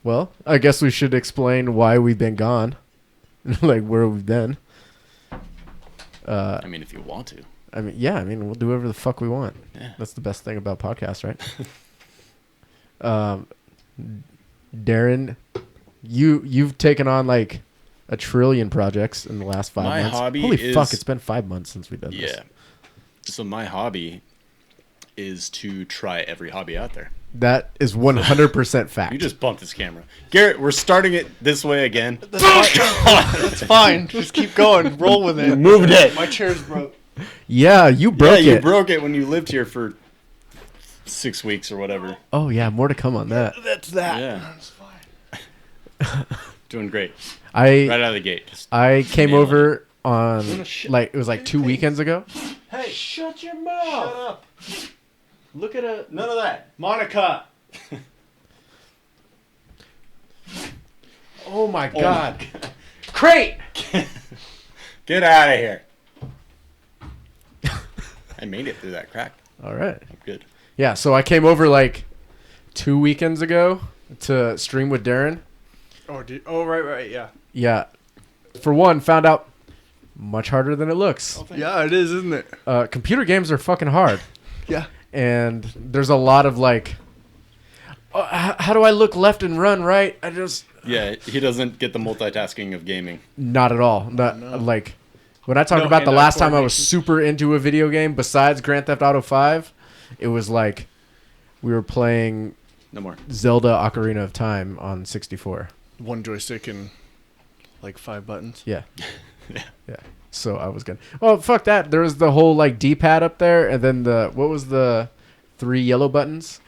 Well, I guess we should explain why we've been gone. Like, where we've been. I mean, if you want to. I mean, yeah. I mean, we'll do whatever the fuck we want. Yeah. That's the best thing about podcasts, right? Darren, you've taken on like a trillion projects in the last 5 months. My hobby Holy is... fuck, it's been 5 months since we've done this. Yeah. So my hobby is to try every hobby out there. That is 100% fact. You just bumped this camera. Garrett, we're starting it this way again. It's fine. Just keep going. Roll with it. Moved it. My chair's broke. Yeah, you broke Yeah, it. you broke it when you lived here for 6 weeks or whatever. Oh, yeah, more to come on that. That's that. Yeah. That's fine. Doing great. I Right out of the gate. Just came nailed over on, like, it was like 2 weekends ago. Hey, shut your mouth. Shut up. Look at a... None of that. Monica. Oh, my Oh God. my God. Crate! Get out of here. I made it through that crack. All right. I'm good. Yeah, so I came over like 2 weekends ago to stream with Darren. Oh, right, yeah. Yeah. For one, found out much harder than it looks. Yeah, it is, isn't it? Computer games are fucking hard. Yeah. And there's a lot of like, oh, how do I look left and run right? I just... Yeah, he doesn't get the multitasking of gaming. Not at all. Not like... When I talk about the last time I was super into a video game, besides Grand Theft Auto 5, it was like we were playing No more. Zelda Ocarina of Time on 64. One joystick and like 5 buttons. Yeah. Yeah. So I was good. Oh, fuck that. There was the whole like D-pad up there, and then what was the 3 yellow buttons?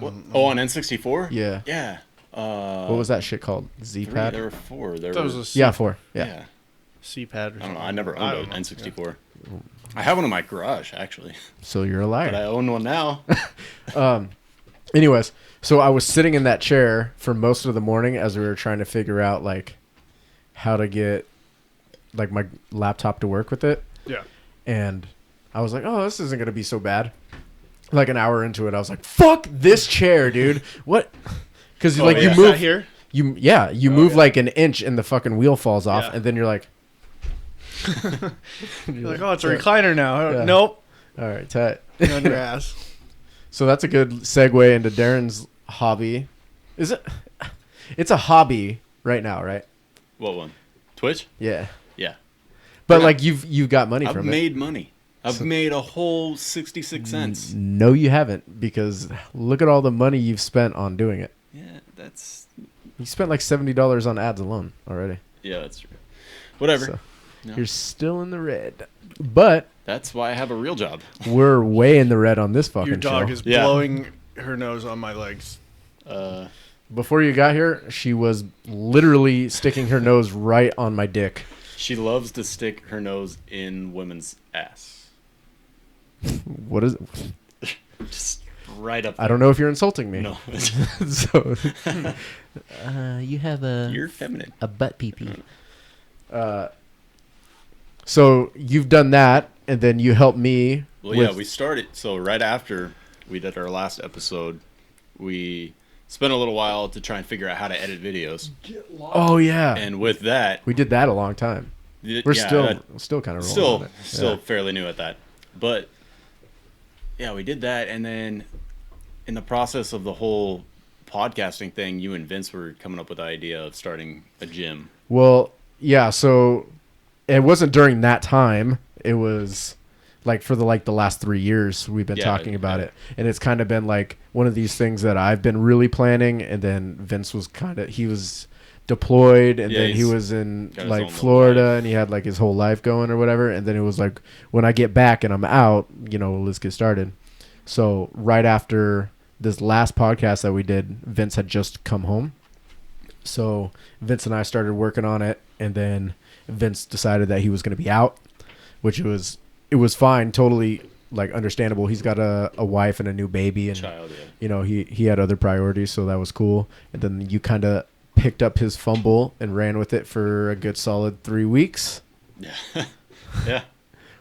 On N64? Yeah. Yeah. What was that shit called? Z-pad? There were 4. There That was was a Yeah, 4. Yeah. C-pad or I don't something. know. I never I owned don't an know. N64. I have one in my garage, actually. So you're a But I liar. own one now. Anyways, so I was sitting in that chair for most of the morning as we were trying to figure out like how to get like my laptop to work with it. Yeah. And I was like, oh, this isn't going to be so bad. Like an hour into it, I was like, fuck this chair, dude. What? Because like yeah. you Is move that here? You move like an inch and the fucking wheel falls off, Yeah. and then you're like, You're like, oh, it's a recliner now. Yeah. Nope. all right, tight. On your ass. So that's a good segue into Darren's hobby. Is it? It's a hobby right now, right? What one? Twitch? Yeah. Yeah. But Yeah. like you've got money I've from made money. I've made a whole 66 cents. it. No, you haven't, because look at all the money you've spent on doing it. Yeah, that's You spent like $70 on ads alone already. that's true. Whatever. So No. you're still in the red, but That's why I have a real job. we're way in the red on this fucking Your dog show. is Yeah. blowing her nose on my legs. Before you got here, she was literally sticking her nose right on my dick. She loves to stick her nose in women's ass. What is it? Just right up. I don't know if you're insulting me. No. So, you have You're feminine. a butt pee-pee. So you've done that, and then you helped me. Well, with, yeah, we started. So right after we did our last episode, we spent a little while to try and figure out how to edit videos. Oh yeah, And with that, we did that a long time. We're still kind of rolling on it. still Yeah. fairly new at that. But yeah, we did that, and then in the process of the whole podcasting thing, you and Vince were coming up with the idea of starting a gym. Well, yeah. So it wasn't during that time. It was like for the last 3 years we've been talking about it, and it's kind of been like one of these things that I've been really planning, and then Vince was he was deployed, and then he was in got his like own Florida, life. and he had like his whole life going or whatever, and then it was like, when I get back and I'm out, let's get started. So right after this last podcast that we did, Vince had just come home, so Vince and I started working on it, and then Vince decided that he was going to be out, which it was fine, totally like understandable. He's got a wife and a new baby, and Child, yeah. he had other priorities, so that was cool. And then you kind of picked up his fumble and ran with it for a good solid 3 weeks. Yeah. Yeah.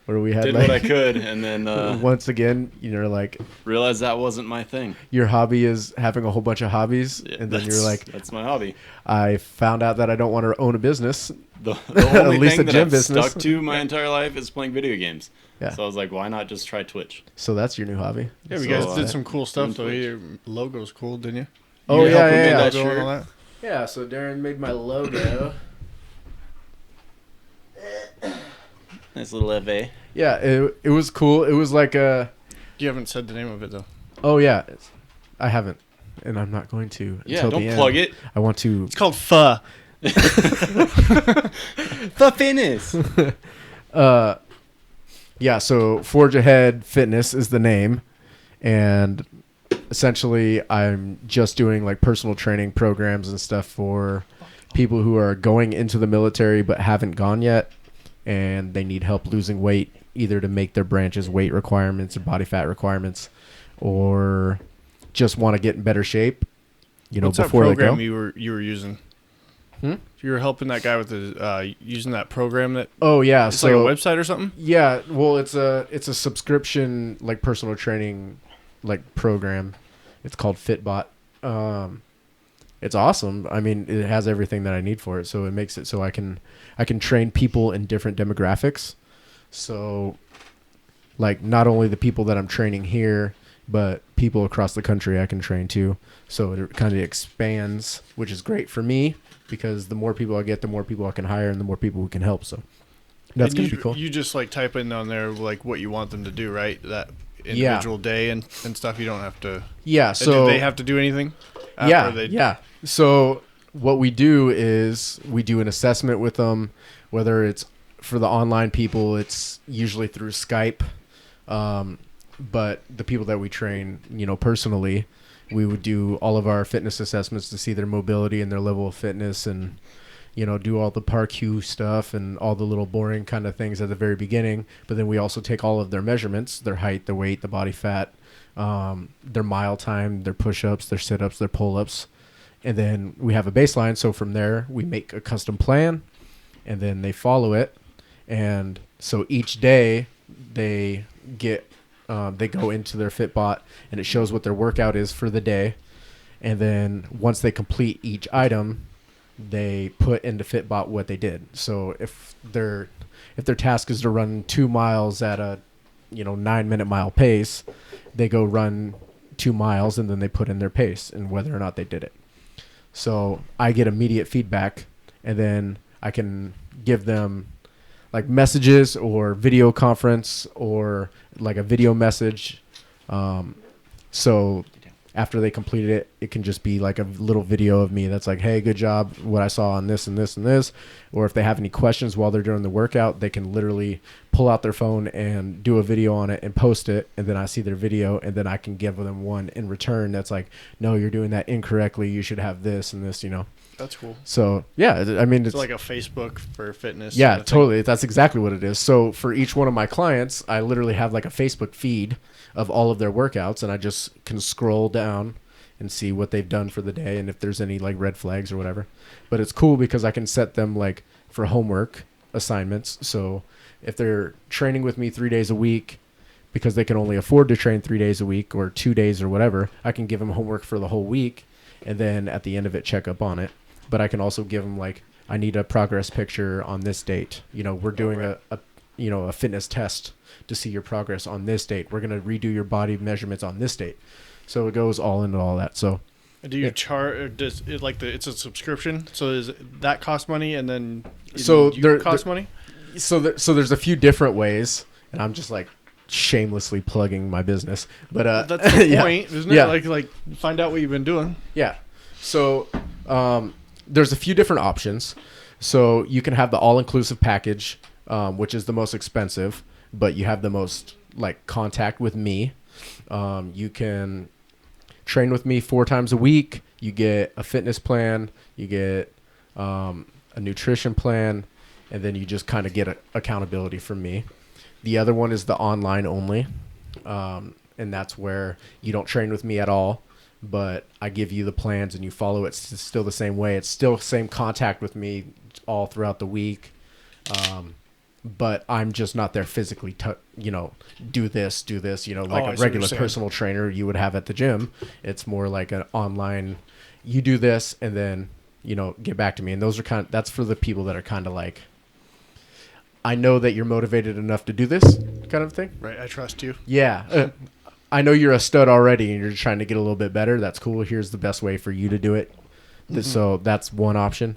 where we had Did like what I could, and then once again, like realized that wasn't my thing. your hobby is having a whole bunch of hobbies, Yeah, and then you're like, that's my hobby. I found out that I don't want to own a business. The only At least thing a that gym I've business. stuck to my entire life is playing video games. Yeah. So I was like, why not just try Twitch? So that's your new hobby. Yeah, you So, guys did some cool stuff though. Twitch. Your logo's cool, didn't you? Oh, You yeah, helped with yeah, the yeah. logo Sure. and all that? Yeah, so Darren made my logo. Nice little FA. Yeah, it was cool. It was like a... You haven't said the name of it though. Oh, yeah. I haven't. And I'm not going to Yeah, until don't the plug end. it. I want to... It's called Pho. The fitness. Yeah, so Forge Ahead Fitness is the name. And essentially, I'm just doing like personal training programs and stuff for people who are going into the military but haven't gone yet. And they need help losing weight, either to make their branches weight requirements or body fat requirements, or just want to get in better shape, What's before that they go. program you were using? Hmm? You were helping that guy with the using that program that Oh yeah, it's so like a website or something. yeah, well it's a subscription like personal training like program. It's called Fitbot. It's awesome. I mean, it has everything that I need for it, so it makes it so I can train people in different demographics. So like not only the people that I'm training here, but people across the country I can train too. So it kind of expands, which is great for me because the more people I get, the more people I can hire and the more people we can help. So that's going to be cool. You just like type in on there like what you want them to do, right? That individual day and stuff. You don't have to. Yeah. Do So they have to do anything? Yeah. So what we do is we do an assessment with them, whether it's for the online people, it's usually through Skype. But the people that we train, personally, we would do all of our fitness assessments to see their mobility and their level of fitness and, do all the PAR-Q stuff and all the little boring kind of things at the very beginning. But then we also take all of their measurements, their height, their weight, the body fat, their mile time, their push-ups, their sit-ups, their pull-ups. And then we have a baseline. So from there, we make a custom plan and then they follow it. And so each day they get, they go into their Fitbot and it shows what their workout is for the day. And then once they complete each item, they put into Fitbot what they did. So if their task is to run 2 miles at a 9-minute mile pace, they go run 2 miles and then they put in their pace and whether or not they did it. So I get immediate feedback and then I can give them like messages or video conference or like a video message. So after they completed it, it can just be like a little video of me that's like, hey, good job, what I saw on this and this and this. Or if they have any questions while they're doing the workout, they can literally pull out their phone and do a video on it and post it. And then I see their video and then I can give them one in return that's like, no, you're doing that incorrectly. You should have this and this, That's cool. So, yeah, I mean, It's like a Facebook for fitness. yeah, kind of thing. totally. That's exactly what it is. So for each one of my clients, I literally have like a Facebook feed of all of their workouts, and I just can scroll down and see what they've done for the day and if there's any like red flags or whatever. But it's cool because I can set them like for homework assignments. So if they're training with me 3 days a week because they can only afford to train 3 days a week or 2 days or whatever, I can give them homework for the whole week and then at the end of it check up on it. But I can also give them like, I need a progress picture on this date. We're doing a fitness test to see your progress on this date. We're going to redo your body measurements on this date. So it goes all into all that. So Do you charge? Does it it's a subscription? So does that cost money, and then So you cost money? so there's a few different ways, and I'm just like shamelessly plugging my business. But That's the yeah. point, isn't it? Yeah. Like find out what you've been doing. Yeah. So there's a few different options. So you can have the all-inclusive package, which is the most expensive, but you have the most like contact with me. You can train with me 4 times a week. You get a fitness plan. You get a nutrition plan, and then you just kind of get accountability from me. The other one is the online only, and that's where you don't train with me at all, but I give you the plans and you follow it still the same way. It's still the same contact with me all throughout the week. but I'm just not there physically to, do this, like I a see what regular you're saying. personal trainer you would have at the gym. It's more like an online, you do this and then, get back to me. And those are that's for the people that are kind of like, I know that you're motivated enough to do this kind of thing. Right. I trust you. Yeah. I know you're a stud already and you're trying to get a little bit better. That's cool. Here's the best way for you to do it. So that's one option.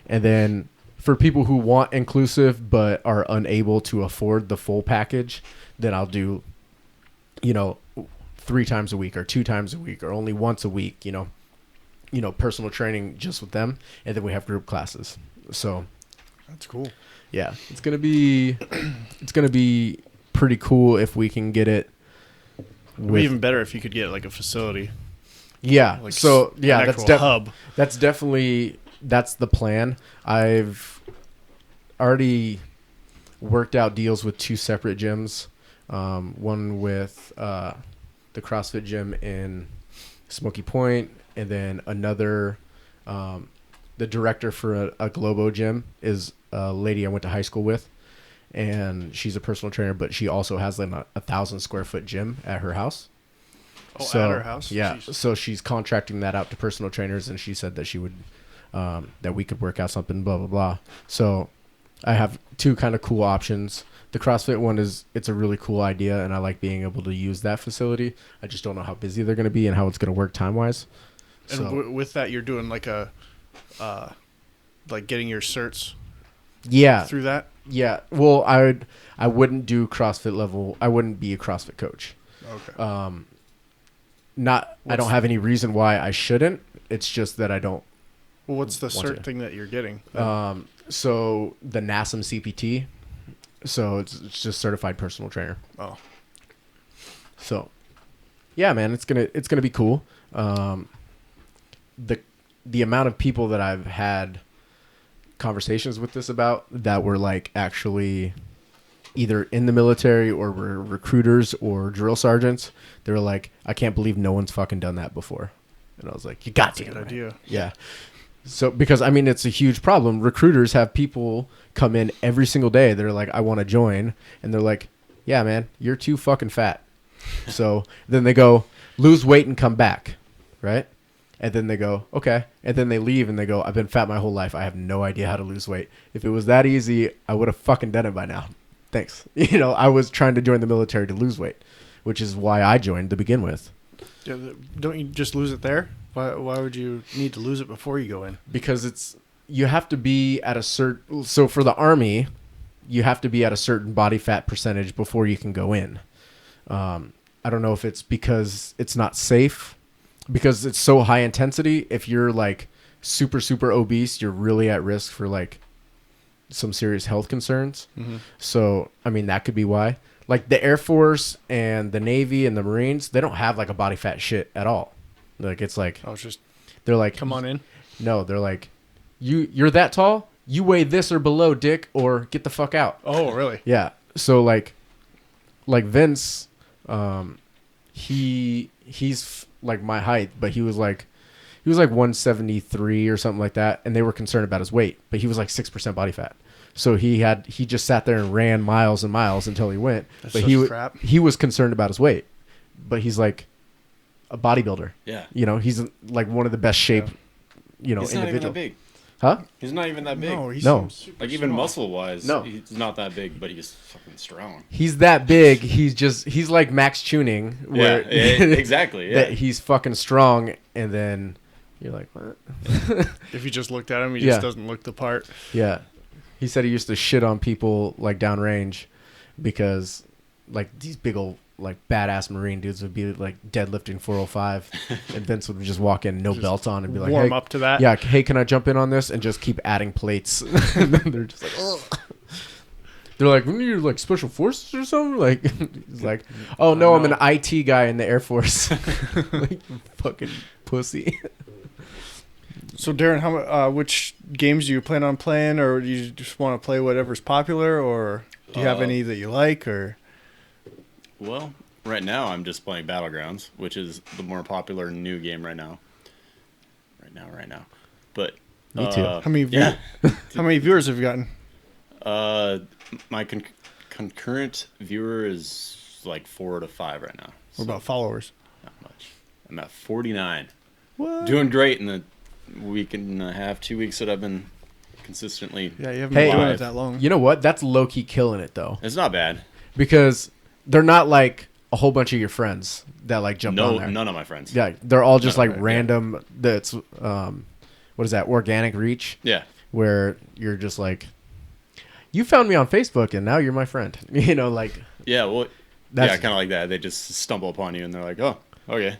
And then for people who want inclusive but are unable to afford the full package, then I'll do, 3 times a week or 2 times a week or only once a week, personal training just with them. And then we have group classes. So That's cool. yeah, it's going to be pretty cool if we can get it. It'd be even better if you could get like a facility. Yeah. Like So yeah, an actual hub. That's definitely the plan. I've already worked out deals with 2 separate gyms. One with the CrossFit gym in Smoky Point, and then another. The director for a Globo gym is a lady I went to high school with, and she's a personal trainer, but she also has like a 1,000 square foot gym at her house. Oh, at her house? Yeah. Jeez. So she's contracting that out to personal trainers, and she said that she would, that we could work out something, blah, blah, blah. So I have 2 kind of cool options. The CrossFit one it's a really cool idea, and I like being able to use that facility. I just don't know how busy they're going to be and how it's going to work time-wise. And with that, you're doing like like getting your certs through that? Yeah. Well, I wouldn't do CrossFit level. I wouldn't be a CrossFit coach. Okay. I don't have any reason why I shouldn't. It's just that I don't. Well, what's the want cert to. thing that you're getting? So the NASM CPT. So it's just certified personal trainer. Oh. So, yeah, man, it's gonna be cool. The amount of people that I've had conversations with this about that were like actually either in the military or were recruiters or drill sergeants, they were like, I can't believe no one's fucking done that before. And I was like, you got to. That's a good idea. Yeah. So, because I mean, it's a huge problem. Recruiters have people come in every single day. They're like, I want to join. And they're like, yeah, man, you're too fucking fat. So then they go lose weight and come back. Right. And then they go, okay. And then they leave and they go, I've been fat my whole life. I have no idea how to lose weight. If it was that easy, I would have fucking done it by now. Thanks. I was trying to join the military to lose weight, which is why I joined to begin with. Yeah, don't you just lose it there? Why would you need to lose it before you go in? Because you have to be at a certain, so for the Army, you have to be at a certain body fat percentage before you can go in. I don't know if it's because it's not safe, because it's so high intensity. If you're like super, super obese, you're really at risk for like some serious health concerns. Mm-hmm. So, I mean, that could be why. Like the Air Force and the Navy and the Marines, they don't have like a body fat shit at all. Like it's like, they're like, come on in. No, they're like, you're that tall? You weigh this or below, dick, or get the fuck out. Oh, really? Yeah. So like Vince, he's like my height, but he was like 173 or something like that, and they were concerned about his weight, but he was like 6% body fat. So he just sat there and ran miles and miles until he went. That's but crap. he was concerned about his weight. But he's like a bodybuilder. Yeah. He's like one of the best shape, He's individuals. not even that big. Huh? He's not even that big. No, he's No. super like even small. muscle wise, No. he's not that big, but he's fucking strong. He's that big. He's like Max Tuning. Where Exactly. Yeah. that he's fucking strong, and then you're like, what? If you just looked at him, he just doesn't look the part. Yeah. He said he used to shit on people like downrange because like these big old like badass Marine dudes would be like deadlifting 405 and Vince would just walk in, no Just belt on, and be like, warm hey, up to that. Yeah, hey, can I jump in on this? And just keep adding plates. And then they're just like, oh. They're like, when you're like special forces or something? Like, he's like, oh no, I'm an IT guy in the Air Force. Like, fucking pussy. So Darren, which games do you plan on playing, or do you just want to play whatever's popular, or do you have any that you like, or? Well, right now I'm just playing Battlegrounds, which is the more popular new game right now. Right now. But me too. How many viewers have you gotten? my concurrent viewer is like 4 to 5 right now. What about followers? Not much. I'm at 49. What? Doing great in the week and a half, 2 weeks that I've been consistently. Yeah, you haven't Hey, been doing it live. that long. You know what? That's low key killing it though, It's not bad. because they're not like a whole bunch of your friends that like jump on No, there. none of my friends. Yeah, they're all just None like of it, random. That's what is that? Organic reach, Yeah. where you're just like, you found me on Facebook and now you're my friend. You know, like Yeah. Well. That's- Yeah, kind of like that. They just stumble upon you and they're like, "Oh, okay,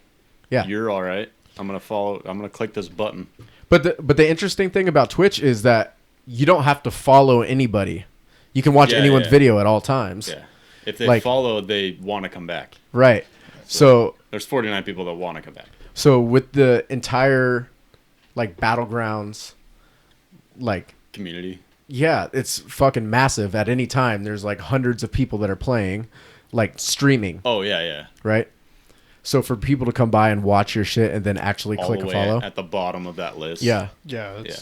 yeah. you're all right. I'm gonna follow. I'm gonna click this button." But the interesting thing about Twitch is that you don't have to follow anybody. You can watch Yeah, anyone's yeah. video at all times. Yeah. If they Like- follow, they want to come back. Right. So There's 49 people that want to come back. so with the entire like battlegrounds, like Community. yeah, it's fucking massive. At any time, there's like hundreds of people that are playing, like streaming, Oh yeah, yeah. right? So for people to come by and watch your shit and then actually All click the and way follow, at the bottom of that list. yeah, Yeah, Yeah.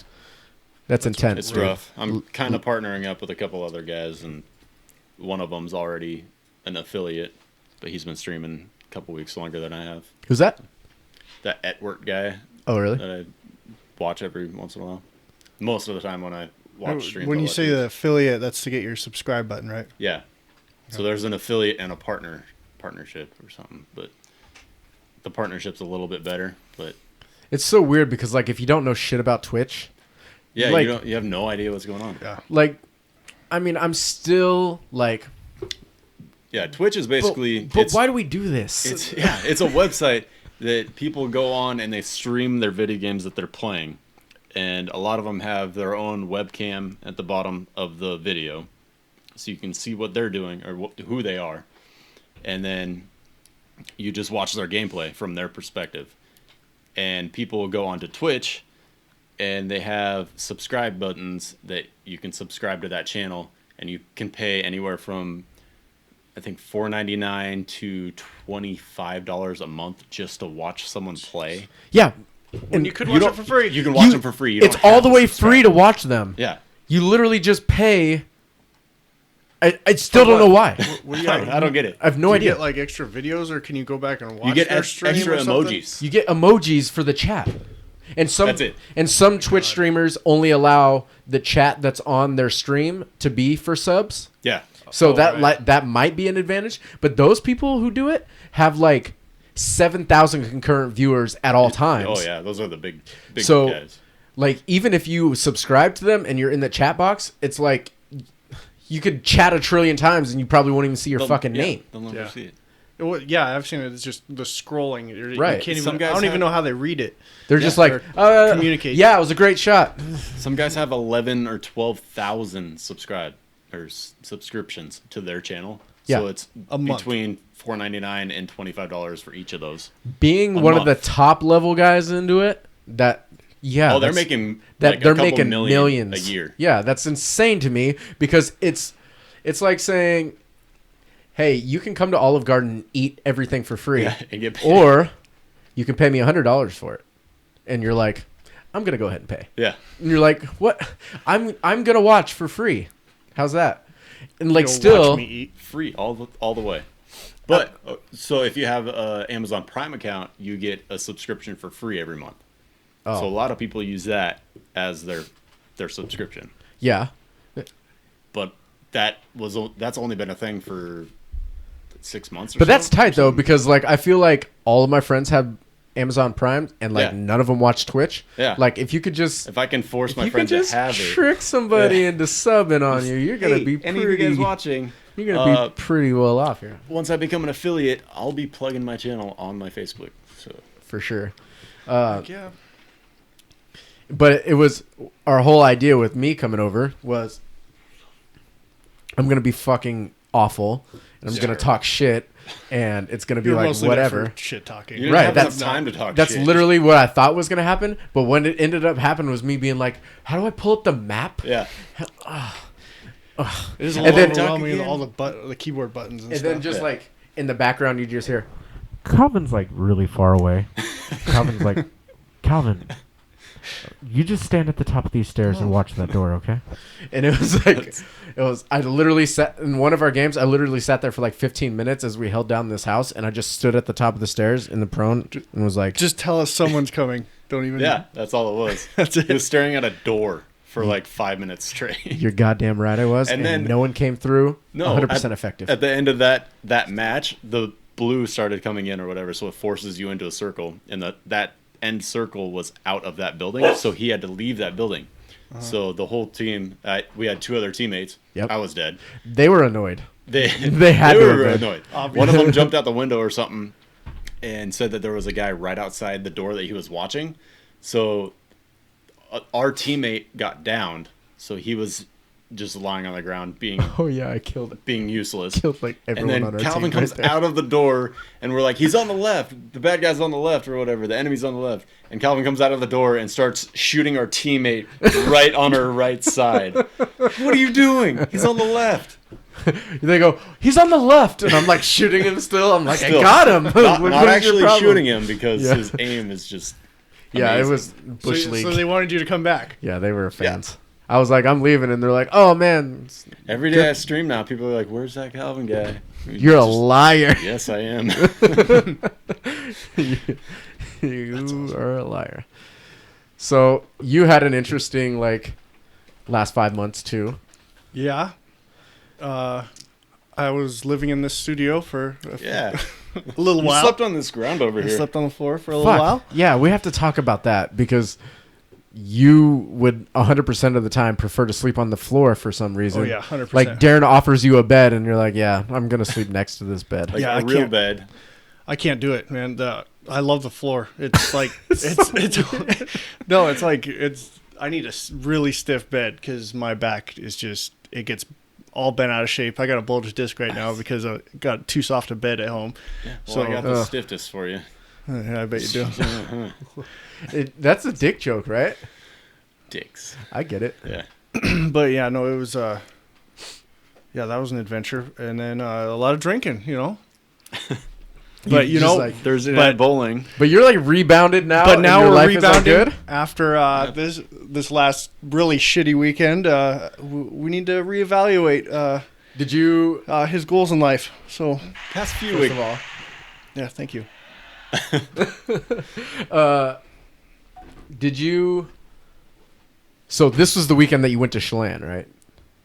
that's intense. It's dude. rough. I'm kind of partnering up with a couple other guys, and one of them's already an affiliate, but he's been streaming a couple weeks longer than I have. Who's that? That Etwork guy Oh, really? that I watch every once in a while. Most of the time when I watch streams. when I'll you let say these- the affiliate, that's to get your subscribe button, right? Yeah. So there's an affiliate and a partnership or something, but the partnership's a little bit better. But It's so weird because like if you don't know shit about Twitch, yeah, Like- you have no idea what's going on. Yeah. like, I mean, I'm still like, Yeah, Twitch is basically. but why do we do this? It's a website that people go on and they stream their video games that they're playing, and a lot of them have their own webcam at the bottom of the video, so you can see what they're doing or who they are, and then you just watch their gameplay from their perspective. And people will go onto Twitch, and they have subscribe buttons that you can subscribe to that channel, and you can pay anywhere from I think $4.99 to $25 a month just to watch someone play. Yeah, And you could watch it for free. You can watch them for free. You It's don't all have the to way subscribe. free to watch them. Yeah. You literally just pay. I still don't what? know why. What do you have? I don't get it. I have no Do you idea. get like extra videos, or can you go back and watch You get their stream extra or something? emojis. You get emojis for the chat. And some That's it. And some Twitch streamers only allow the chat that's on their stream to be for subs. Yeah. So Oh, that right. that might be an advantage, but those people who do it have like 7,000 concurrent viewers at all times. Oh yeah, those are the big So- guys. Like even if you subscribe to them and you're in the chat box, it's like you could chat a trillion times and you probably won't even see your fucking name. They'll never Yeah. see it. Well, yeah, I've seen it. It's just the scrolling. You Right. can't Some even. guys I don't even have- know how they read it. They're just like communicate. Yeah, it was a great shot. Some guys have 11 or 12,000 subscriptions to their channel. Yeah. So it's A month. between $4.99 and $25 for each of those. Being A one of the month. top level guys into it, that yeah, Oh, they're that's- making that like a they're couple making million millions a year. Yeah, that's insane to me because it's like saying, "Hey, you can come to Olive Garden and eat everything for free, Yeah, and get paid. or you can pay me $100 for it." And you're like, "I'm gonna go ahead and pay." Yeah. And you're like, "What? I'm gonna watch for free. How's that?" And like You'll still, watch me eat. Free all the way. But so if you have a Amazon Prime account, you get a subscription for free every month. oh, So a lot of people use that as their subscription. yeah, But that's only been a thing for 6 months or but so. that's tight though because like I feel like all of my friends have Amazon Prime and like Yeah. none of them watch Twitch. Yeah. Like if you could just If I can force if my you friends could to just have it. trick somebody Yeah. into subbing on you, you're gonna be Any of you pretty. guys watching? You're gonna Uh, be pretty well off here Once I become an affiliate, I'll be plugging my channel on my Facebook. So for sure. Yeah. But it was our whole idea with me coming over was I'm gonna be fucking awful and I'm gonna talk shit and it's gonna be You're like mostly there whatever. for shit talking. you didn't Right, have that's- enough time to talk. That's shit. literally what I thought was gonna happen. But when it ended up happening was me being like, "How do I pull up the map?" Yeah. It is a And little then- overwhelming with Again. all the keyboard buttons and And stuff. then just Yeah. like in the background, you just hear Calvin's like really far away. Calvin's like Calvin. You just stand at the top of these stairs and watch that door, okay? And it was like, I literally sat in one of our games. I literally sat there for like 15 minutes as we held down this house, and I just stood at the top of the stairs in the prone and was like, Just tell us someone's coming. Don't even. Yeah, that's all it was. That's it. He was staring at a door for like 5 minutes straight. "You're goddamn right, I was." And then no one came through. No, 100% effective. At the end of that match, the blue started coming in or whatever, so it forces you into a circle, and that end circle was out of that building, so he had to leave that building. So the whole team, we had 2 other teammates. Yep. I was dead. They were annoyed. They had to were have been. annoyed. One of them jumped out the window or something and said that there was a guy right outside the door that he was watching. So our teammate got downed, so he was just lying on the ground being Oh yeah, I killed it. being useless. Killed like And everyone then on our Calvin team comes right there. out of the door, and we're like, he's on the left. The bad guy's on the left or whatever. The enemy's on the left. And Calvin comes out of the door and starts shooting our teammate right on her right side. What are you doing? He's on the left. They go, "He's on the left," and I'm like shooting him still. I'm like, Still. "I got him." Not What is your actually problem? shooting him because Yeah. his aim is just Yeah, amazing. it was bush So, league. so they wanted you to come back. Yeah, they were fans. I was like, "I'm leaving," and they're like, "Oh man, Every day I stream now, people are like, "Where's that Calvin guy?" you're a liar." Yes, I am. You are a liar. So you had an interesting last 5 months too. Yeah. I was living in this studio for Yeah. a little You while. slept on this ground over I here. slept on the floor for a little while. Yeah, we have to talk about that because you would 100% of the time prefer to sleep on the floor for some reason. Oh yeah, 100%. Like Darren offers you a bed and you're like, "Yeah, I'm gonna sleep next to this bed." Like Yeah, a I real can't- bed. I can't do it, man. I love the floor. It's like it's no, it's like I need a really stiff bed because my back is just it gets all bent out of shape. I got a bulged disc right now because I got too soft a bed at home. Well, I got the Ugh. stiffest for you. I bet you do. That's a dick joke, right? Dicks. I get it. Yeah. But yeah, no, it was yeah, that was an adventure, and then a lot of drinking, you know. But you just, know, like- Thursday But- night bowling. But you're like rebounded now. but and now your we're life is, like, rebounding good. after this last really shitty weekend. We need to reevaluate Did you? his goals in life. So Past few First weeks. of all, yeah, thank you. did you? So this was the weekend that you went to Chelan, right?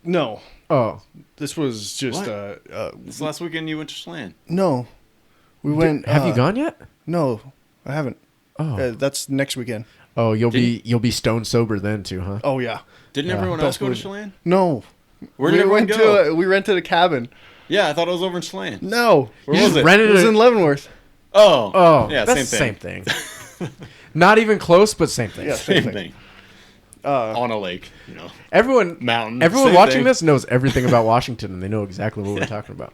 No, Oh, this was just What? This last weekend you went to Chelan. no. We went. Have you gone yet? No, I haven't. Oh, That's next weekend. oh, you'll be stone sober then too, huh? Oh yeah. Didn't Yeah. everyone else That's go to what- Chelan? No. Where did everyone went go? we rented a cabin. Yeah, I thought it was over in Chelan. No. Where You was just it? rented It was a- in Leavenworth. Oh. Oh, Yeah, that's same the same thing. Not even close, but same thing. Yeah. Same thing. Uh, On a lake, you know. Everyone Mountain. Everyone Same watching thing. this knows everything about Washington, and they know exactly what we're talking about.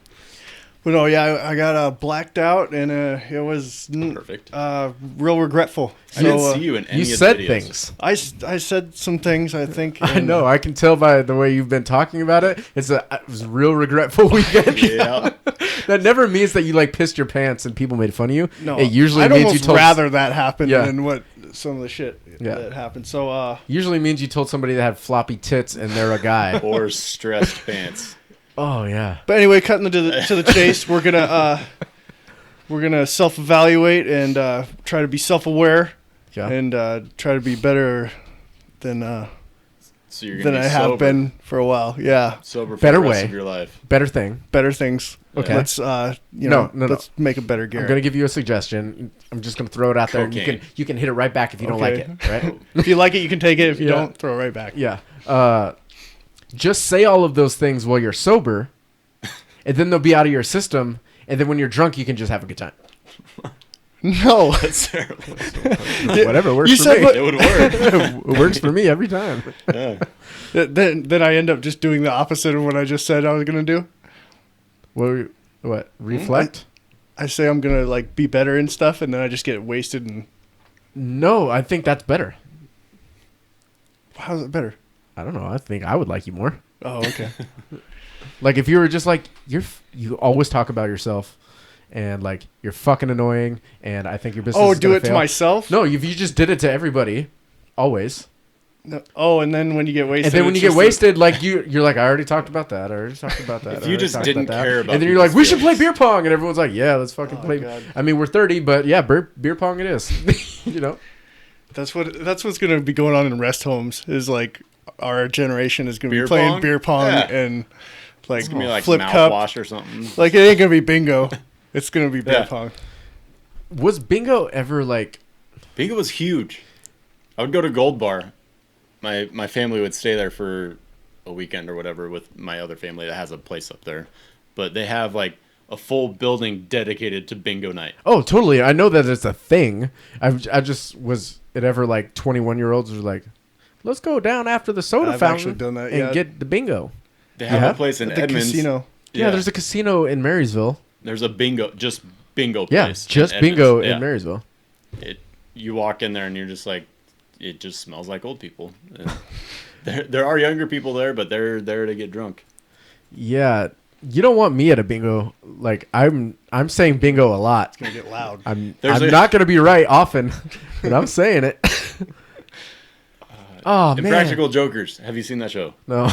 But no, yeah, I got blacked out, and it was Perfect. real regretful. I didn't see you in any You of the said videos. things. I said some things, I think. I and, know. I can tell by the way you've been talking about it. It was a real regretful weekend. Yeah. That never means that you like pissed your pants and people made fun of you. No, It usually I'd means you almost told. rather that happen Yeah. than what some of the shit Yeah. that happened. So, Usually means you told somebody that had floppy tits and they're a guy. Or stressed pants. Oh yeah. but anyway, cutting to the chase, we're gonna self-evaluate and try to be self-aware Yeah. and try to be better than So you're gonna than be I have sober. been for a while. Yeah, Sober for Better the rest way. of your life. Better thing. better things. Okay. Let's No, let's make a better I'm Garrett. gonna give you a suggestion. I'm just gonna throw it out there, and Cocaine. you can hit it right back if you don't like Okay. it. Right? If you like it, you can take it. If you Yeah. don't, throw it right back. Yeah. Just say all of those things while you're sober, and then they'll be out of your system. And then when you're drunk, you can just have a good time. No, That's terrible. Whatever works You for said me. what- It would work. It works for me every time. Yeah. then I end up just doing the opposite of what I just said I was gonna do. What? Reflect? I say I'm gonna like be better and stuff, and then I just get wasted. And No, I think that's better. how's it better? I don't know. I think I would like you more. Oh, okay. Like if you were just like you always talk about yourself, and like you're fucking annoying, and I think your business. Oh, is do gonna it to fail. myself? No, if you just did it to everybody, always. No. Oh, and then when you get wasted, And then when it's you get just wasted, like you're like, I already talked about that. I already talked about that. If I you already just talked didn't about that." care about and then you're like, we people's should play feelings. beer pong, and everyone's like, yeah, let's fucking Oh, play. God. I mean, we're 30, but yeah, beer pong it is. You know. That's what's going to be going on in rest homes. Is like our generation is going to Beer be playing pong? beer pong Yeah. and like It's gonna be like flip cup. mouthwash or something. Like it ain't going to be bingo. It's going to be beer Yeah. pong. Was bingo ever like? Bingo was huge. I would go to Gold Bar. My family would stay there for a weekend or whatever with my other family that has a place up there. But they have like a full building dedicated to bingo night. Oh, totally. I know that it's a thing. I just was it ever like 21-year-olds were like, let's go down after the soda I've fountain actually done that, and yeah. get the bingo. They have Yeah? a place in At the Edmonds. casino. Yeah, there's a casino in Marysville. There's a bingo place. Yeah, in just Edmonds. bingo Yeah. in Marysville. You walk in there and you're just like, it just smells like old people. And there are younger people there, but they're there to get drunk. Yeah, you don't want me at a bingo. Like I'm saying bingo a lot. It's going to get loud. I'm There's a- not gonna be right often, but I'm saying it. Oh man, Impractical Jokers. Have you seen that show? no.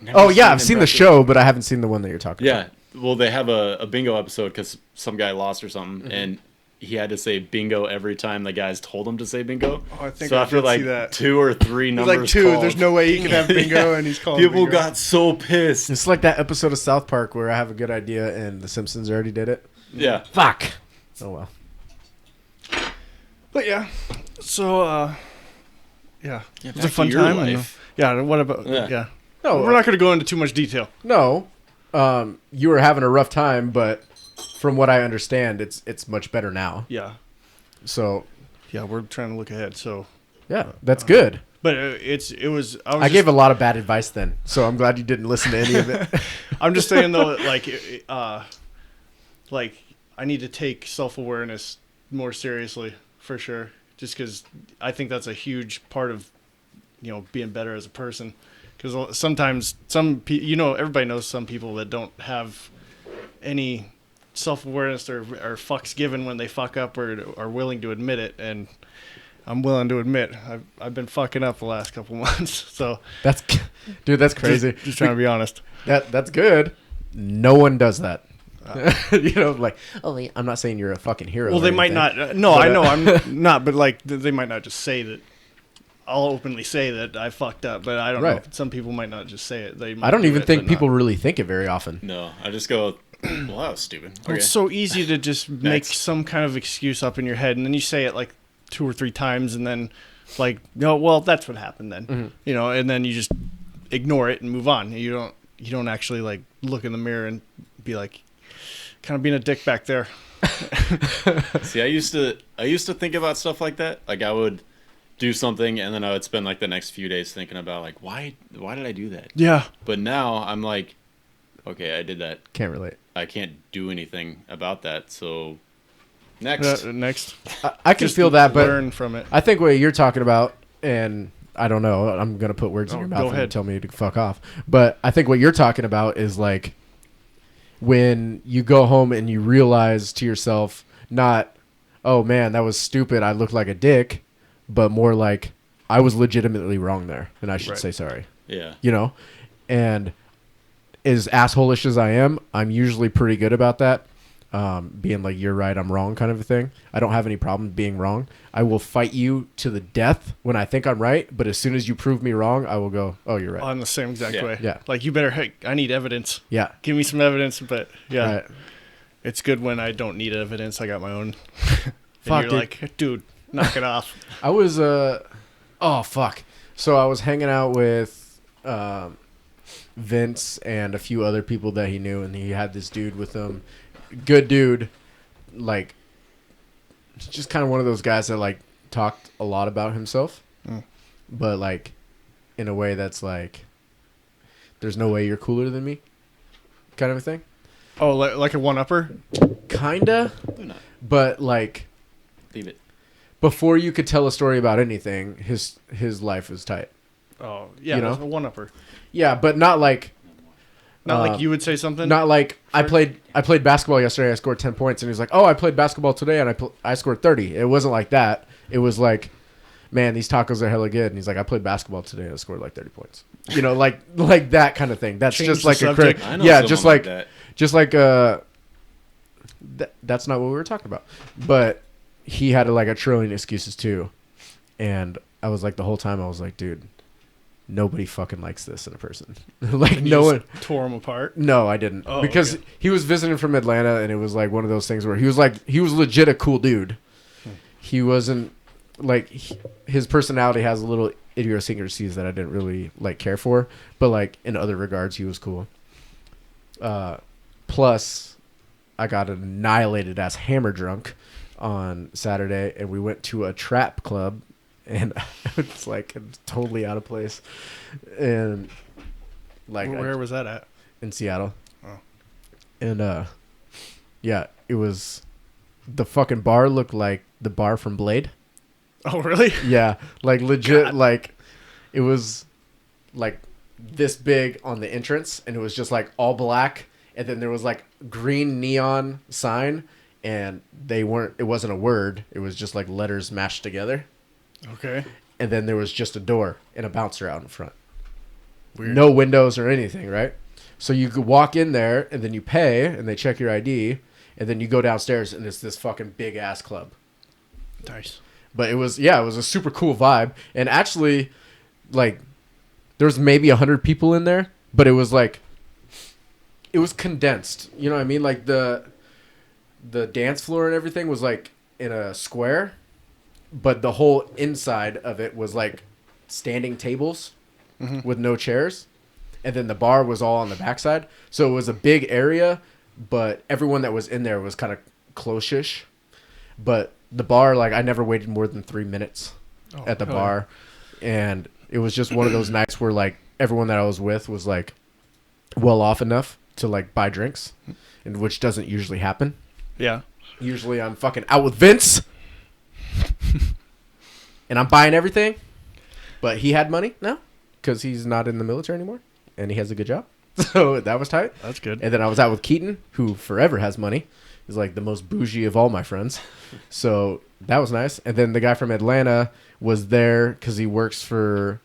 Never Oh yeah, seen I've seen the Impractical- show, but I haven't seen the one that you're talking about. Yeah. Well, they have a bingo episode because some guy lost or something, and he had to say bingo every time the guys told him to say bingo. Oh, I think so I after did like see that. 2 or 3 It's numbers like 2. called, There's no way he can have bingo, Yeah. and he's calling people bingo. got so pissed. It's like that episode of South Park where I have a good idea and The Simpsons already did it. Yeah. Fuck. Oh well. But yeah, so yeah, it was a back to fun your time. life. Yeah, what about Yeah. yeah? No, We're not going to go into too much detail. No, you were having a rough time, but from what I understand, it's much better now. Yeah, So yeah, we're trying to look ahead. So, yeah, that's good. but it was. I gave a lot of bad advice then, so I'm glad you didn't listen to any of it. I'm just saying though, like I need to take self-awareness more seriously for sure. Just because I think that's a huge part of, being better as a person. Because sometimes everybody knows some people that don't have any self-awareness or fucks given when they fuck up or are willing to admit it. And I'm willing to admit I've been fucking up the last couple months. So That's crazy. just trying to be honest. That's good. No one does that. Like, oh, I'm not saying you're a fucking hero. Well, or they might anything. not. No, But, I know I'm not. But like, they might not just say that. I'll openly say that I fucked up, but I don't know. Right. Some people might not just say it. They might I don't do even it, think but people not. really think it very often. No, I just go, well, that was stupid. Well, Okay. it's so easy to just make Next. some kind of excuse up in your head, and then you say it like 2 or 3 times, and then like, no, well, that's what happened then. And then you just ignore it and move on. You don't actually like look in the mirror and be like, kind of being a dick back there. See, I used to think about stuff like that. Like I would do something and then I would spend like the next few days thinking about like why did I do that? Yeah. But now I'm like, okay, I did that. Can't relate. I can't do anything about that. So next. Next. I can Just feel that, but learn from it. I think what you're talking about, and I don't know, I'm gonna put words in your Go mouth and ahead. tell me to fuck off. But I think what you're talking about is like when you go home and you realize to yourself, not, oh man, that was stupid, I looked like a dick, but more like I was legitimately wrong there, and I should Right. say sorry. Yeah. And as asshole-ish as I am, I'm usually pretty good about that. Being like, you're right, I'm wrong kind of a thing. I don't have any problem being wrong. I will fight you to the death when I think I'm right, but as soon as you prove me wrong, I will go, oh, you're right. On the same exact Yeah. way. Yeah. Like, you better, hey, I need evidence. Yeah. Give me some evidence, but yeah. Right. It's good when I don't need evidence. I got my own. And Fuck, you're dude. like, dude, knock it off. I was, oh, fuck. So I was hanging out with Vince and a few other people that he knew, and he had this dude with him. Good dude. Like, just kind of one of those guys that, like, talked a lot about himself. Mm. But, like, in a way that's like, there's no way you're cooler than me kind of a thing. Oh, like a one-upper? Kinda. Do not But, like, leave it. before you could tell a story about anything, his life was tight. Oh, yeah, You know? a one-upper. Yeah, but not like... Not like you would say something? Not like I played basketball yesterday. I scored 10 points, and he was like, "Oh, I played basketball today, and I scored 30." It wasn't like that. It was like, man, these tacos are hella good. And he's like, I played basketball today and I scored like 30 points. You know, like that kind of thing. That's Change just the like a subject. crit. I know Yeah, someone just like like that. just like that's not what we were talking about. But he had like a trillion excuses too. And I was like, the whole time I was like, dude, nobody fucking likes this in a person. Like And you no just one. tore him apart. No, I didn't. Oh, because okay. he was visiting from Atlanta, and it was like one of those things where he was legit a cool dude. He wasn't like his personality has a little idiosyncrasies that I didn't really like care for, but like in other regards, he was cool. Plus, I got annihilated as hammer drunk on Saturday, and we went to a trap club, and it's like totally out of place, and like Where was that at? in Seattle. Oh. And yeah, it was the fucking bar looked like the bar from Blade. Oh, really? Yeah, like legit God. like it was like this big on the entrance and it was just like all black and then there was like green neon sign and it wasn't a word, it was just like letters mashed together. Okay. And then there was just a door and a bouncer out in front. Weird. No windows or anything, right? So you could walk in there and then you pay and they check your ID and then you go downstairs and it's this fucking big ass club. Nice. But it was a super cool vibe. And actually, like, there was maybe 100 people in there, but it was like, it was condensed. You know what I mean? Like the dance floor and everything was like in a square, but the whole inside of it was like standing tables with no chairs. And then the bar was all on the backside. So it was a big area, but everyone that was in there was kind of close-ish. But the bar, like, I never waited more than 3 minutes at the bar. And it was just one of those nights where, like, everyone that I was with was, like, well off enough to, like, buy drinks, and which doesn't usually happen. Yeah. Usually I'm fucking out with Vince. And I'm buying everything. But he had money now because he's not in the military anymore. And he has a good job. So that was tight. That's good. And then I was out with Keaton, who forever has money. He's like the most bougie of all my friends. So that was nice. And then the guy from Atlanta was there because he works for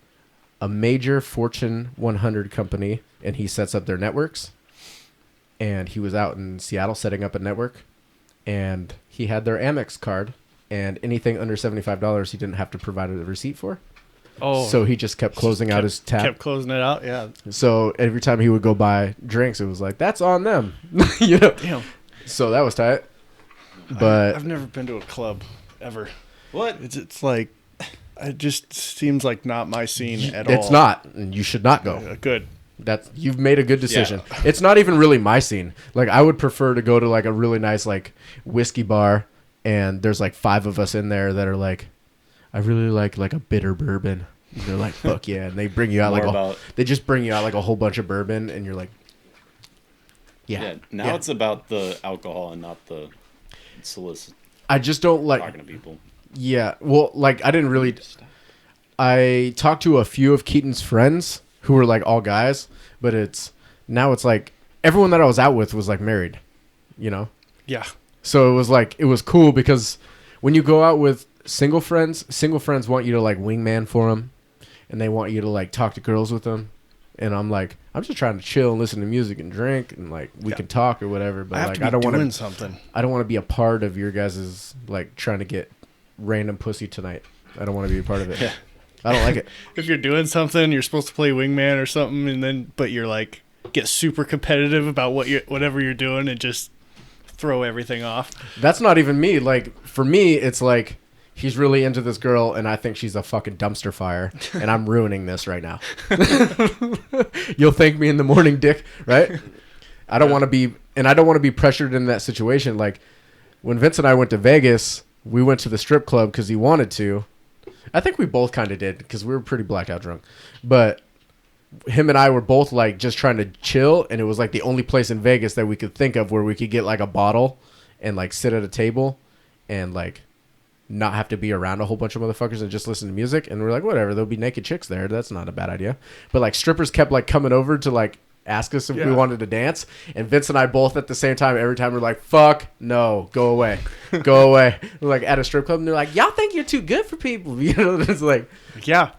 a major Fortune 100 company. And he sets up their networks. And he was out in Seattle setting up a network. And he had their Amex card. And anything under $75 he didn't have to provide a receipt for. Oh. So he just kept closing out his tab. Kept closing it out. Yeah. So every time he would go buy drinks, it was like, that's on them. You know? Damn. So that was tight. But I've never been to a club ever. What? It's like, it just seems like not my scene at all. it's not. And you should not go. Good. You've made a good decision. It's not even really my scene. Like, I would prefer to go to like a really nice like whiskey bar and there's like 5 of us in there that are like, I really like a bitter bourbon. And they're like, fuck yeah. And they bring you out they just bring you out like a whole bunch of bourbon and you're like, yeah. Now it's about the alcohol and not the solicit I just don't like, talking to people. yeah. Well, like I talked to a few of Keaton's friends who were like all guys, but now it's like everyone that I was out with was like married, you know? Yeah. So it was cool because when you go out with single friends want you to like wingman for them and they want you to like talk to girls with them. And I'm like, I'm just trying to chill and listen to music and drink and like we can talk or whatever. But I don't want something. I don't want to be a part of your guys's like trying to get random pussy tonight. I don't want to be a part of it. Yeah. I don't like it. If you're doing something, you're supposed to play wingman or something, but you're like get super competitive about whatever you're doing and just throw everything off. That's not even me. Like for me, it's like he's really into this girl and I think she's a fucking dumpster fire and I'm ruining this right now. You'll thank me in the morning, dick, right? I don't want to be pressured in that situation. Like when Vince and I went to Vegas, we went to the strip club because he wanted to. I think we both kind of did because we were pretty blacked out drunk. But him and I were both like just trying to chill and it was like the only place in Vegas that we could think of where we could get like a bottle and like sit at a table and like not have to be around a whole bunch of motherfuckers and just listen to music. And we're like, whatever, there'll be naked chicks there. That's not a bad idea. But like strippers kept like coming over to like ask us if we wanted to dance. And Vince and I both at the same time, every time we're like, fuck, no, go away. Go away. We're like at a strip club and they're like, y'all think you're too good for people. You know, it's like, yeah.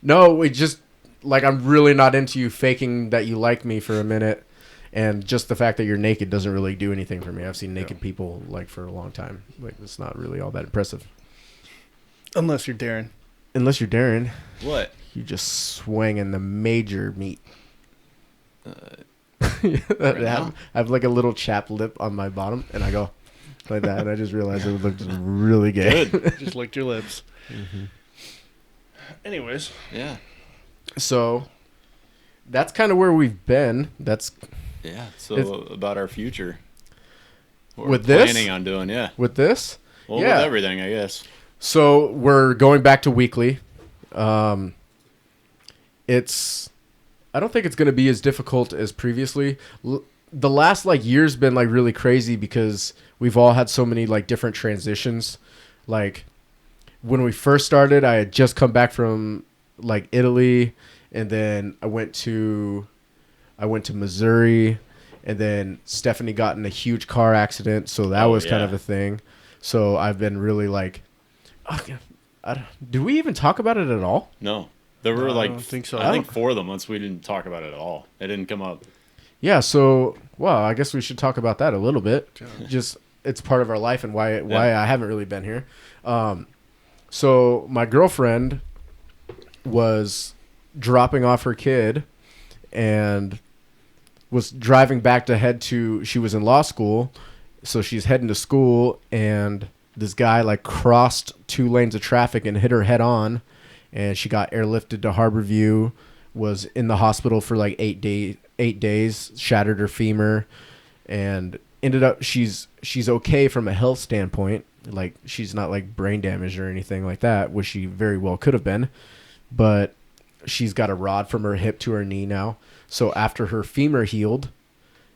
No, we just, like, I'm really not into you faking that you like me for a minute. And just the fact that you're naked doesn't really do anything for me. I've seen naked people, like, for a long time. Like, it's not really all that impressive. Unless you're Darren. Unless you're Darren. What? You just swing in the major meat. Right I have like a little chap lip on my bottom, and I go like that, and I just realized it looked really gay. Good. Just licked your lips. Mm-hmm. Anyways. Yeah. So that's kind of where we've been. That's So about our future. What with we're this? planning on doing, yeah. With this? Well, Yeah. with everything, I guess. So we're going back to weekly. I don't think it's going to be as difficult as previously. The last like year's been like really crazy because we've all had so many like different transitions. Like when we first started, I had just come back from like Italy, and then I went to Missouri, and then Stephanie got in a huge car accident, so that was kind of a thing. So I've been really like, did we even talk about it at all? No. There were I don't think so. I think 4 of them once we didn't talk about it at all. It didn't come up. Yeah, so I guess we should talk about that a little bit. Just it's part of our life and why I haven't really been here. So my girlfriend was dropping off her kid and was driving back to she was in law school, so she's heading to school, and this guy like crossed 2 lanes of traffic and hit her head on, and she got airlifted to Harborview, was in the hospital for like 8 days, shattered her femur, and ended up she's okay from a health standpoint. Like, she's not like brain damaged or anything like that, which she very well could have been, but she's got a rod from her hip to her knee now. So after her femur healed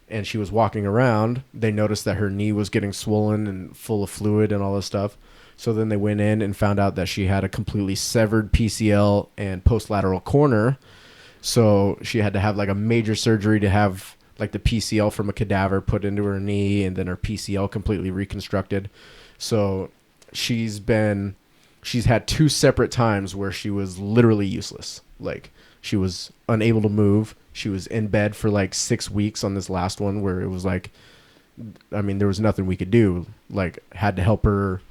and she was walking around, they noticed that her knee was getting swollen and full of fluid and all this stuff. So then they went in and found out that she had a completely severed PCL and postlateral corner. So she had to have like a major surgery to have like the PCL from a cadaver put into her knee, and then her PCL completely reconstructed. So she's had 2 separate times where she was literally useless. Like, she was unable to move. She was in bed for like 6 weeks on this last one, where it was like, I mean, there was nothing we could do. Like, had to help her,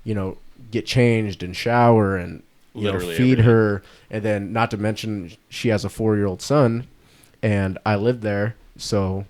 you know, get changed and shower and, you know, feed her. And then, not to mention, she has a 4-year-old son, and I live there. So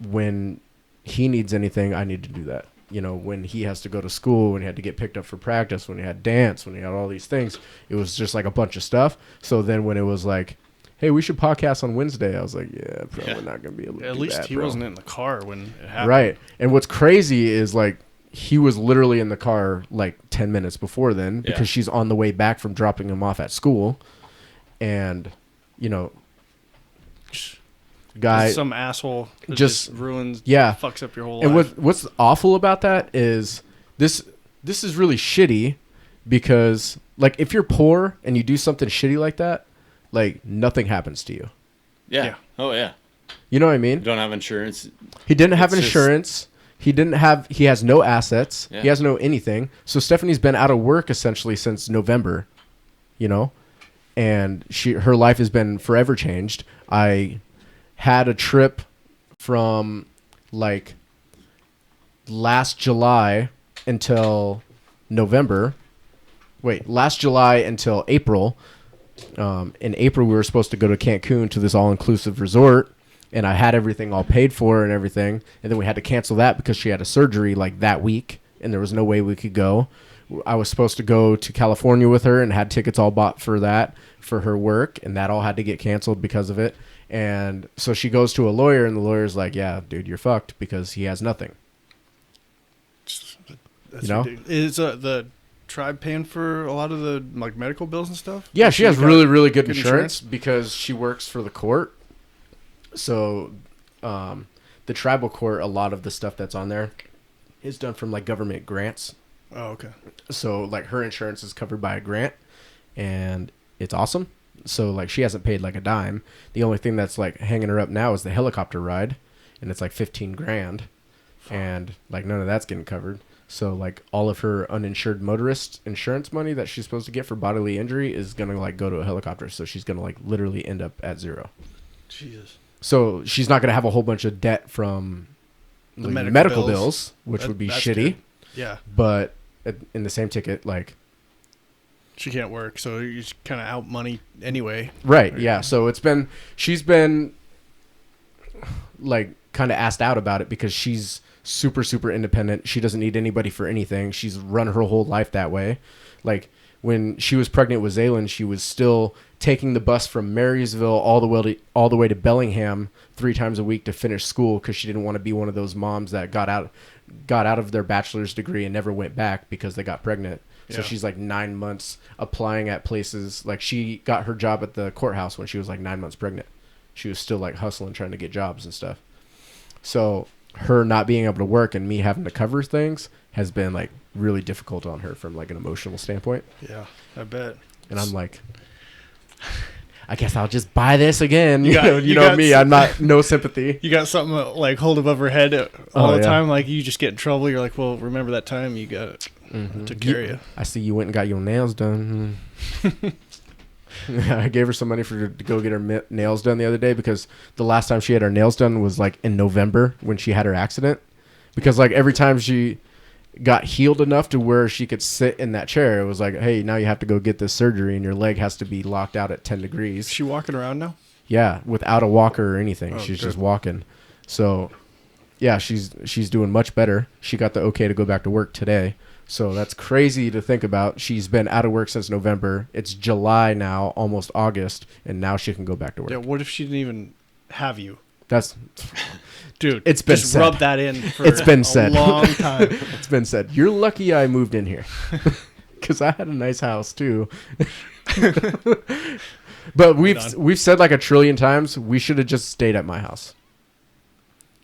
when he needs anything, I need to do that. You know, when he has to go to school, when he had to get picked up for practice, when he had dance, when he had all these things, it was just like a bunch of stuff. So then when it was like, hey, we should podcast on Wednesday, I was like, yeah, probably not going to be able to do that. At least he wasn't in the car when it happened. Right. And what's crazy is, like, he was literally in the car like 10 minutes before then, because she's on the way back from dropping him off at school. And, you know, guy, some asshole that just ruins, fucks up your whole and life. What's awful about that is this is really shitty, because like, if you're poor and you do something shitty like that, like, nothing happens to you. Yeah. Oh yeah. You know what I mean? You don't have insurance. He didn't have insurance. He has no assets. Yeah. He has no anything. So Stephanie's been out of work essentially since November, you know, and her life has been forever changed. I had a trip from like last July until November. Wait, last July until April. In April, we were supposed to go to Cancun to this all-inclusive resort, and I had everything all paid for and everything. And then we had to cancel that because she had a surgery like that week, and there was no way we could go. I was supposed to go to California with her and had tickets all bought for that, for her work, and that all had to get canceled because of it. And so she goes to a lawyer, and the lawyer's like, yeah, dude, you're fucked, because he has nothing. That's ridiculous. Is the tribe paying for a lot of the like medical bills and stuff? Yeah, she has really good insurance because she works for the court. So the tribal court, a lot of the stuff that's on there is done from like government grants. Oh, okay. So like, her insurance is covered by a grant, and it's awesome. So like she hasn't paid like a dime. The only thing that's like hanging her up now is the helicopter ride, and it's like 15 grand, and like none of that's getting covered. So like all of her uninsured motorist insurance money that she's supposed to get for bodily injury is gonna like go to a helicopter. So she's gonna like literally end up at zero. Jesus. So she's not gonna have a whole bunch of debt from The like, medical bills, bills. which would be That's shitty. good. Yeah. But in the same ticket, like She can't work, so you're kind of out money anyway. right, yeah. So she's been like kind of asked out about it because she's super super independent. She doesn't need anybody for anything. She's run her whole life that way. Like when she was pregnant with Zaylin, she was still taking the bus from Marysville all the way to Bellingham 3 times a week to finish school because she didn't want to be one of those moms that got out of their bachelor's degree and never went back because they got pregnant. So Yeah. she's like 9 months applying at places. Like she got her job at the courthouse when she was like 9 months pregnant. She was still like hustling, trying to get jobs and stuff. So her not being able to work and me having to cover things has been like really difficult on her from like an emotional standpoint. Yeah, I bet. And I'm like, I guess I'll just buy this again. You got- You you know got me. I'm not no sympathy. You got something like hold above her head all Oh, the yeah. time. Like you just get in trouble. You're like, well, remember that time you got it. Mhm. Took care of you. I see you went and got your nails done. I gave her some money to go get her nails done the other day because the last time she had her nails done was like in November when she had her accident. Because like every time she got healed enough to where she could sit in that chair, it was like, hey, now you have to go get this surgery and your leg has to be locked out at 10 degrees. Is she walking around now? Yeah, without a walker or anything. Oh, She's good. just walking. So, yeah, she's doing much better. She got the okay to go back to work today. So that's crazy to think about. She's been out of work since November. It's July now, almost August, and now she can go back to work. Yeah. What if she didn't even have you, That's dude? It's been just said. rub that in. For It's been said. a long time. it's been said. You're lucky I moved in here because I had a nice house too. But we've said like a trillion times we should have just stayed at my house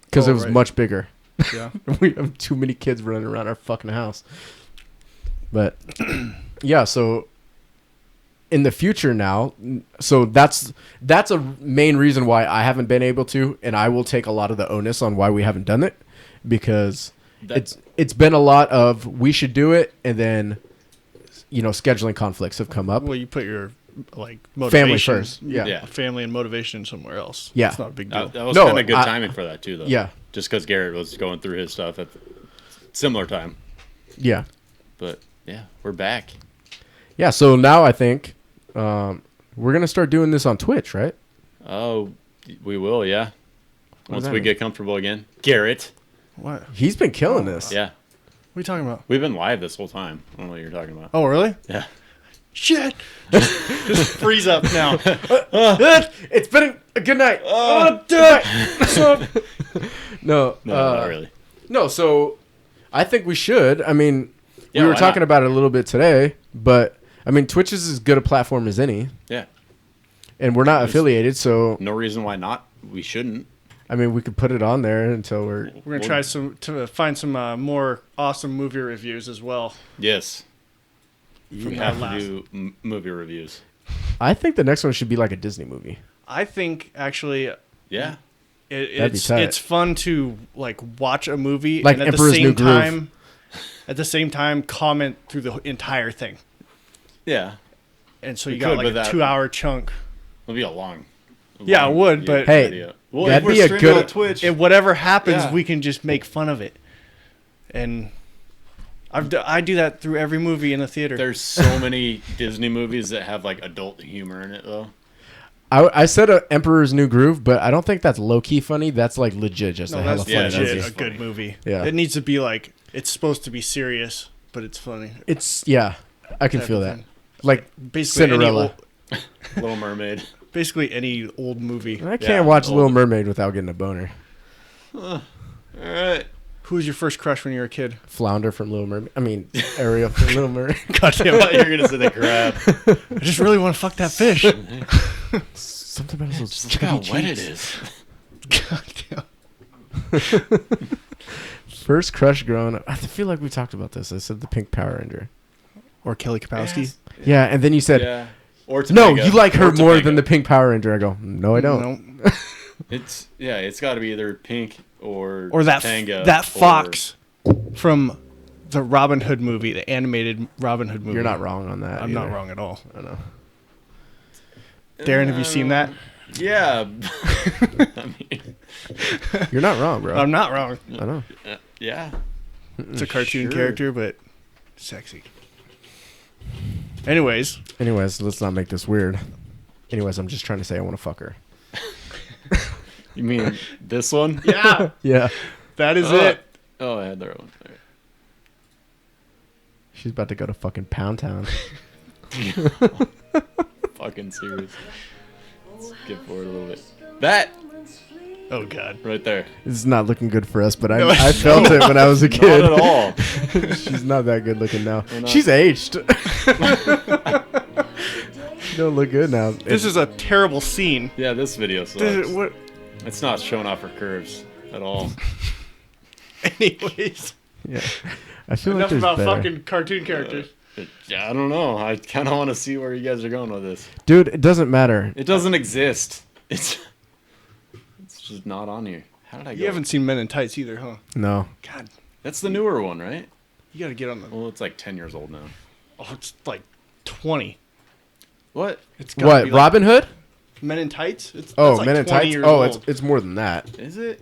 because Oh, it was right. much bigger. Yeah. We have too many kids running around our fucking house. But yeah, so in the future now, so that's a main reason why I haven't been able to, and I will take a lot of the onus on why we haven't done it, because it's been a lot of we should do it, and then scheduling conflicts have come up. Well, you put your like motivation, Family first. Yeah. family and motivation somewhere else. Yeah. It's not a big deal. That was No, kind of good I- timing for that too, though. Yeah. Just because Garrett was going through his stuff at similar time. Yeah. But yeah, we're back. Yeah, so now I think we're going to start doing this on Twitch, right? Oh, we will, yeah. does Once that we mean? get comfortable again. Garrett. What? He's been killing this. Yeah. What are you talking about? We've been live this whole time. I don't know what you're talking about. Oh, really? Yeah. Shit. Just freeze up now. It's been a good night. No, No, not really. No, so I think we should. I mean, Yeah, we were why talking not? about it a little bit today, but I mean, Twitch is as good a platform as any, Yeah. and we're not affiliated, so No reason why not. We shouldn't. I mean, we could put it on there until we're. We're gonna try to find some more awesome movie reviews as well. Yes. From We that have last- to do movie reviews. I think the next one should be like a Disney movie. I think actually Yeah. That'd be it's tight. it's fun to like watch a movie Like and at Emperor's the New same Groove. time comment through the entire thing. Yeah. And so We you got could, like but a that- 2-hour chunk. It'll be a long. Yeah, it would, but- Hey, video. Well, that'd if we're be a streaming good- on Twitch. And whatever happens, Yeah. we can just make fun of it. And I do that through every movie in the theater. There's so many Disney movies that have like adult humor in it, though. I said Emperor's New Groove, but I don't think that's low key funny. That's like legit, just No, a hella that's yeah, funny. that's legit movie. a just good funny. movie. Yeah. It needs to be like, it's supposed to be serious, but it's funny. It's I can Type feel of that. thing. Like Basically Cinderella. Little Mermaid. Basically any old movie. I can't Yeah, watch old. Little Mermaid without getting a boner. All right. Who was your first crush when you were a kid? Flounder from Little Mermaid. I mean, Ariel from Little Mermaid. God damn I it. thought you were gonna say the crab. I just really want to fuck that fish. Something about those Look how chubby wet it cheeks. is. God damn. First crush growing up. I feel like we talked about this. I said the Pink Power Ranger. Or Kelly Kapowski. Yeah, and then you said, Yeah. Or No, Topanga, you like her or more Topanga. than the pink Power Ranger. I go, no, I don't. No. It's got to be either pink or Or Topanga that or- fox from the Robin Hood movie, the animated Robin Hood movie. You're not wrong on that. I'm not either. wrong at all. I know. Darren, have you seen that? Yeah. I mean, You're not wrong, bro. I'm not wrong. I know. yeah. It's a cartoon Sure. character, but sexy. Anyways, Let's not make this weird. Anyways, I'm just trying to say I want to fuck her. You mean this one? yeah, Yeah. that is it. Oh, I had the right one. All She's about to go to fucking Pound Town. right. Fucking serious. Let's skip forward a little bit. That Oh God. right there. This is not looking good for us, but No, I felt it when I was a Not kid. at all. She's not that good looking now. We're not- She's aged. She don't look good now. This is a terrible scene. Yeah, this video This sucks. is- what? It's not showing off her curves at all. Anyways, Yeah. I feel enough like there's about better. fucking cartoon characters. Yeah, I don't know. I kind of want to see where you guys are going with this. Dude, it doesn't matter. It doesn't exist. It's just not on here. How did I go? You haven't seen Men in Tights either, huh? No. God, That's the newer one, right? you gotta get on the. Well, it's like 10 years old now. Oh, it's like 20. What? It's gotta What? be like Robin Hood? Men in Tights? It's, Oh, that's like Men in 20 Tights. years Oh, old. it's more than that. Is it?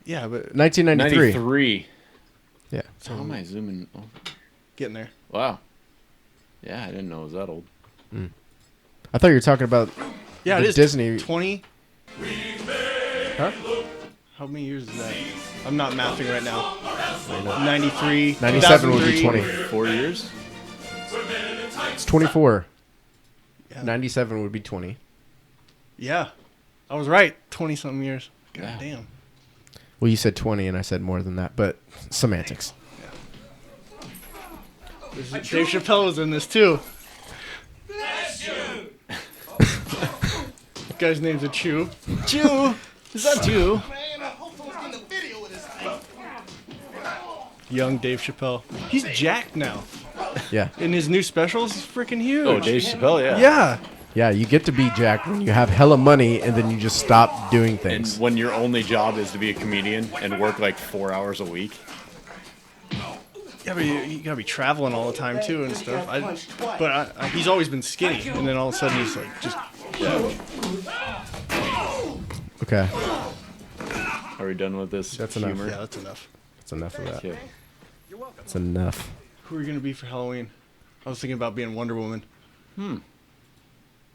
Yeah, but 1993. 93. Yeah. How am I zooming? Oh, getting there. wow. Yeah, I didn't know it was that old. I thought you were talking about Yeah, the it is Disney. 20. Huh? How many years is that? I'm not mathing right now. 93. 97 would be 2003. 20. 4 years? It's 24. Yeah. 97 would be 20. Yeah, I was right. 20 something years. God Yeah. damn. Well, you said 20 and I said more than that, but semantics. Dave Chappelle was in this too. That guy's name's a Chew. Chew. Is that Chew? Young Dave Chappelle. He's jacked now. Yeah. In his new specials, he's freaking huge. Oh, Dave Chappelle, yeah. Yeah. Yeah, you get to be jacked when you have hella money and then you just stop doing And things. when your only job is to be a comedian and work like 4 hours a week. Yeah, but you gotta be traveling all the time too and stuff. He's always been skinny, and then all of a sudden he's like just. Okay. Are we done with this? That's enough. humor? Yeah, that's enough. That's enough of that. Okay. That's enough. Who are you gonna be for Halloween? I was thinking about being Wonder Woman.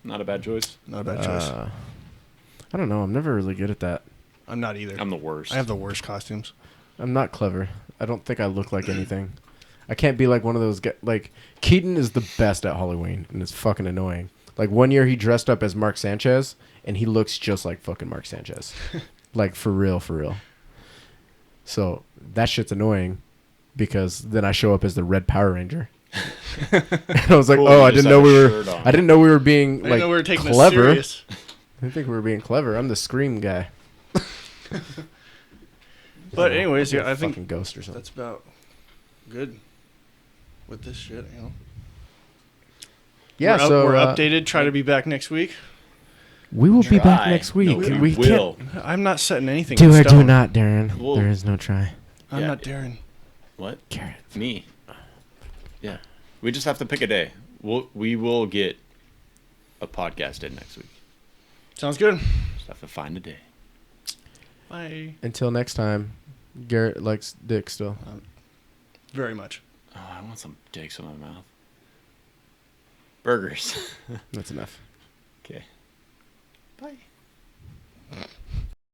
Not a bad choice. Not a bad choice. I don't know. I'm never really good at that. I'm not either. I'm the worst. I have the worst costumes. I'm not clever. I don't think I look like anything. I can't be like one of those guys. Like, Keaton is the best at Halloween, and it's fucking annoying. Like, one year he dressed up as Mark Sanchez, and he looks just like fucking Mark Sanchez. Like, for real, for real. So, that shit's annoying, because then I show up as the Red Power Ranger. And I was like, Cool, oh, you I just didn't know have a we were. shirt on. I didn't know we were being I didn't like know we were taking clever. this serious. I didn't think we were being clever. I'm the Scream guy. But anyways, yeah, I think fucking ghost or something. that's about good with this shit. You know. Yeah, we're so updated. Try to be back next week. we will be back Try. next week. No, we will. can't I'm not setting anything. do in or do stone. not, Darren. Well- there is no try. I'm Yeah. not Darren. What? Garrett. Me. Yeah. We just have to pick a day. We will get a podcast in next week. Sounds good. Just have to find a day. Bye. Until next time, Garrett likes dick still. Very much. Oh, I want some dicks in my mouth. Burgers. That's enough. Okay. Bye.